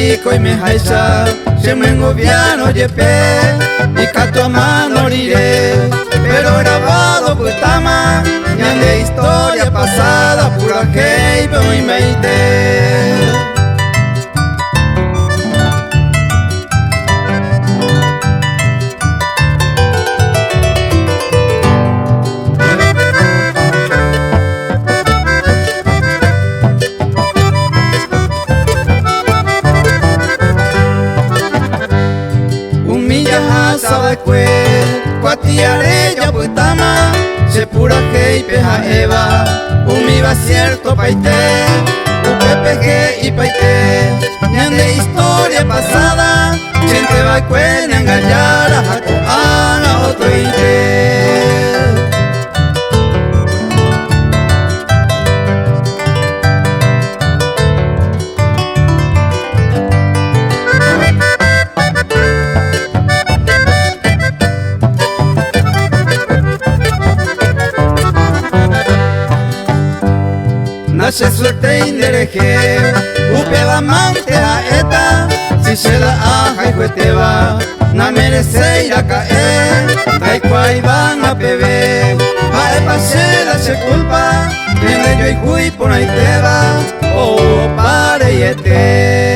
rico y me haisa, se me engobiano yepe, y cato mano riré, pero grabado putama, y de historia pasada, pura que y meite. Cuatiare ya putama, se pura que y peja eva, umiba cierto paite, upepeje y paite, ñan de historia pasada, gente va cuena engañar a jaco ana otro ite. Nace suerte indereje, upe va mante a eta, si se la aja y jueteba, na merece ir a caer, taikwa van a pebe, va a pasar se culpa, tiene yo y hui por ahí te va, oh pare y ete.